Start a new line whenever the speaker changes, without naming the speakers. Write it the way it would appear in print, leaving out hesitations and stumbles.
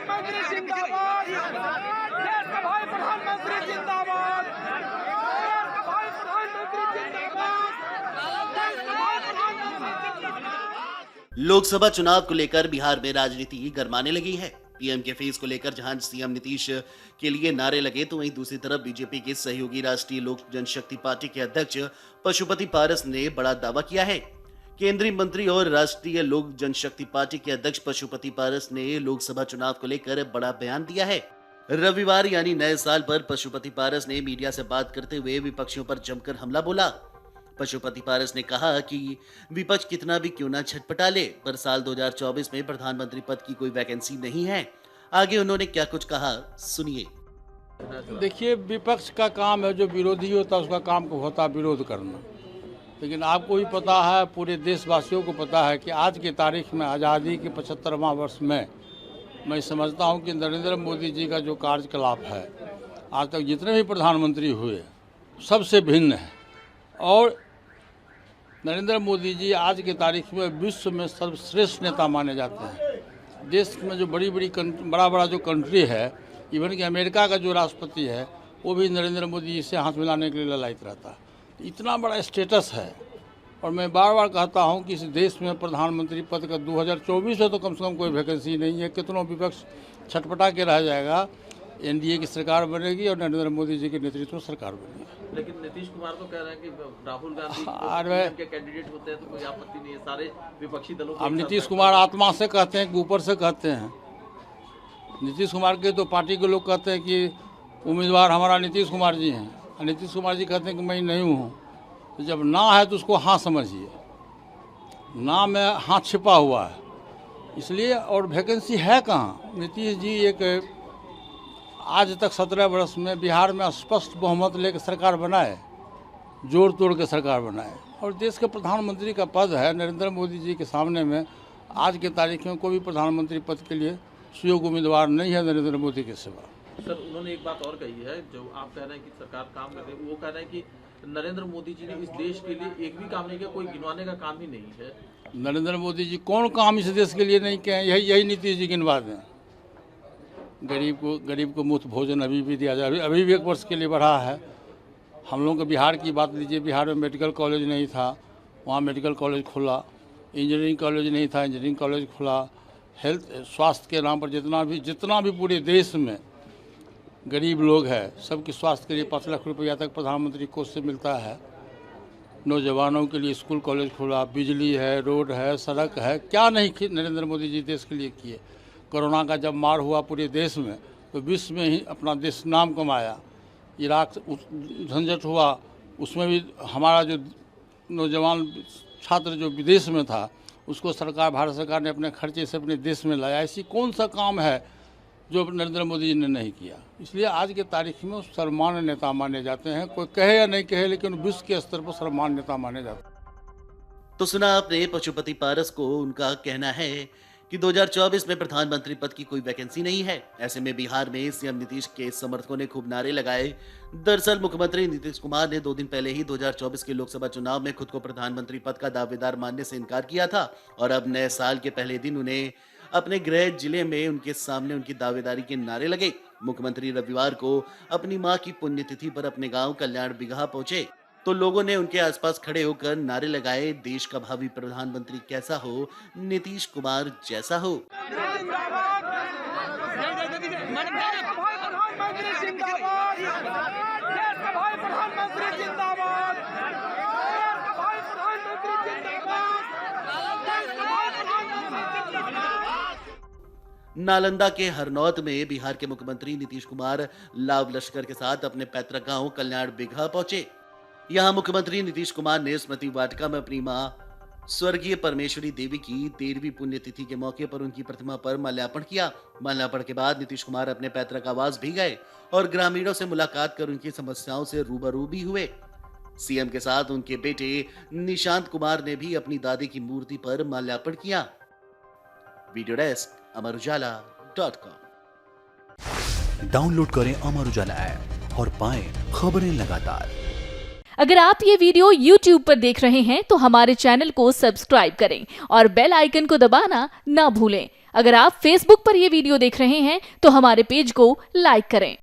प्रधानमंत्री जिंदाबाद, देश का भाई प्रधानमंत्री जिंदाबाद, देश का भाई प्रधानमंत्री जिंदाबाद, देश का भाई प्रधानमंत्री जिंदाबाद।
लोकसभा चुनाव को लेकर बिहार में राजनीति गरमाने लगी है। पीएम के फेस को लेकर जहां सीएम नीतीश के लिए नारे लगे, तो वहीं दूसरी तरफ बीजेपी के सहयोगी राष्ट्रीय लोक जनशक्ति पार्टी के अध्यक्ष पशुपति पारस ने बड़ा दावा किया है। केंद्रीय मंत्री और राष्ट्रीय लोक जनशक्ति पार्टी के अध्यक्ष पशुपति पारस ने लोकसभा चुनाव को लेकर बड़ा बयान दिया है। रविवार यानी नए साल पर पशुपति पारस ने मीडिया से बात करते हुए विपक्षियों पर जमकर हमला बोला। पशुपति पारस ने कहा कि विपक्ष कितना भी क्यों ना छटपटा ले, पर साल 2024 में प्रधानमंत्री पद की कोई वैकेंसी नहीं है। आगे उन्होंने क्या कुछ कहा, सुनिए।
देखिए, विपक्ष का काम है, जो विरोधी होता है उसका काम होता है विरोध करना। लेकिन आपको भी पता है, पूरे देशवासियों को पता है कि आज की तारीख में आज़ादी के 75वां वर्ष में मैं समझता हूं कि नरेंद्र मोदी जी का जो कार्यकलाप है, आज तक जितने भी प्रधानमंत्री हुए सबसे भिन्न है। और नरेंद्र मोदी जी आज की तारीख में विश्व में सर्वश्रेष्ठ नेता माने जाते हैं। देश में जो बड़ा जो कंट्री है, इवन कि अमेरिका का जो राष्ट्रपति है, वो भी नरेंद्र मोदी जी से हाथ मिलाने के लिए ललायित रहता है। इतना बड़ा स्टेटस है। और मैं बार बार कहता हूं कि इस देश में प्रधानमंत्री पद का 2024 में तो कम से कम कोई वैकेंसी नहीं है। कितनों विपक्ष छटपटा के रह जाएगा, एनडीए की सरकार बनेगी और नरेंद्र मोदी जी के नेतृत्व में सरकार बनेगी।
लेकिन नीतीश कुमार तो कह रहे हैं कि राहुल गांधी के कैंडिडेट होते हैं तो कोई आपत्ति नहीं है, सारे विपक्षी दलों को।
अब नीतीश कुमार आत्मा से कहते हैं कि ऊपर से कहते हैं। नीतीश कुमार के तो पार्टी के लोग कहते हैं कि उम्मीदवार हमारा नीतीश कुमार जी हैं, और नीतीश कुमार जी कहते हैं कि मैं नहीं हूँ। तो जब ना है तो उसको हाँ समझिए, ना में हाँ छिपा हुआ है इसलिए। और वैकेंसी है कहाँ? नीतीश जी एक आज तक 17 वर्ष में बिहार में स्पष्ट बहुमत लेकर सरकार बनाए, जोड़ तोड़ के सरकार बनाए। और देश के प्रधानमंत्री का पद है, नरेंद्र मोदी जी के सामने में आज की तारीख में कोई भी प्रधानमंत्री पद के लिए सुयोग्य उम्मीदवार नहीं है नरेंद्र मोदी के सिवा।
सर, उन्होंने एक बात और कही है, जो आप कह रहे हैं कि सरकार काम कर रही है, वो कह रहे हैं कि नरेंद्र मोदी जी ने इस देश के लिए एक भी काम नहीं किया, कोई गिनवाने का काम ही नहीं है।
नरेंद्र मोदी जी कौन काम इस देश के लिए नहीं किए हैं? यही नीतीश जी गिनवा दें। गरीब को मुफ्त भोजन अभी भी दिया जाए, अभी भी 1 वर्ष के लिए बढ़ा है। हम लोगों के बिहार की बात लीजिए, बिहार में मेडिकल कॉलेज नहीं था, वहाँ मेडिकल कॉलेज खुला। इंजीनियरिंग कॉलेज नहीं था, इंजीनियरिंग कॉलेज खुला। हेल्थ स्वास्थ्य के नाम पर जितना भी पूरे देश में गरीब लोग हैं, सबके स्वास्थ्य के लिए 5 लाख रुपया तक प्रधानमंत्री कोष से मिलता है। नौजवानों के लिए स्कूल कॉलेज खुला, बिजली है, रोड है, सड़क है। क्या नहीं नरेंद्र मोदी जी देश के लिए किए। कोरोना का जब मार हुआ पूरे देश में, तो विश्व में ही अपना देश नाम कमाया। इराक झंझट हुआ, उसमें भी हमारा जो नौजवान छात्र जो विदेश में था, उसको भारत सरकार ने अपने खर्चे से अपने देश में लाया। ऐसी कौन सा काम है जो नरेंद्र मोदी जी ने नहीं किया? इसलिए आज के तारीख में सर्वमान्य नेता माने जाते हैं। कोई कहे या नहीं कहे, लेकिन विश्व के स्तर पर सर्वमान्य नेता माने जाते हैं।
तो सुना आपने पशुपति पारस को। उनका कहना है कि 2024 में प्रधानमंत्री पद की कोई वैकेंसी नहीं है। ऐसे में बिहार में सीएम नीतीश के समर्थकों ने खूब नारे लगाए। दरअसल मुख्यमंत्री नीतीश कुमार ने 2 दिन पहले ही 2024 के लोकसभा चुनाव में खुद को प्रधानमंत्री पद का दावेदार मानने से इनकार किया था, और अब नए साल के पहले दिन उन्हें अपने गृह जिले में उनके सामने उनकी दावेदारी के नारे लगे। मुख्यमंत्री रविवार को अपनी मां की पुण्यतिथि पर अपने गांव कल्याण बिगहा पहुंचे, तो लोगों ने उनके आसपास खड़े होकर नारे लगाए, देश का भावी प्रधानमंत्री कैसा हो, नीतीश कुमार जैसा हो। नालंदा के हरनौत में बिहार के मुख्यमंत्री नीतीश कुमार लाव लश्कर के साथ अपने पैतृक गांव कल्याण बिगहा पहुंचे। यहां मुख्यमंत्री नीतीश कुमार ने स्मृति वाटिका में अपनी मां स्वर्गीय परमेश्वरी देवी की 13वीं पुण्यतिथि के मौके पर उनकी प्रतिमा पर माल्यार्पण किया। माल्यार्पण के बाद नीतीश कुमार अपने पैतृक आवास भी गए और ग्रामीणों से मुलाकात कर उनकी समस्याओं से रूबरू भी हुए। सीएम के साथ उनके बेटे निशांत कुमार ने भी अपनी दादी की मूर्ति पर माल्यार्पण किया। Video desk amarujala.com।
डाउनलोड करें अमर उजाला ऐप और पाएं खबरें लगातार।
अगर आप ये वीडियो YouTube पर देख रहे हैं तो हमारे चैनल को सब्सक्राइब करें और बेल आइकन को दबाना ना भूलें। अगर आप Facebook पर यह वीडियो देख रहे हैं तो हमारे पेज को लाइक करें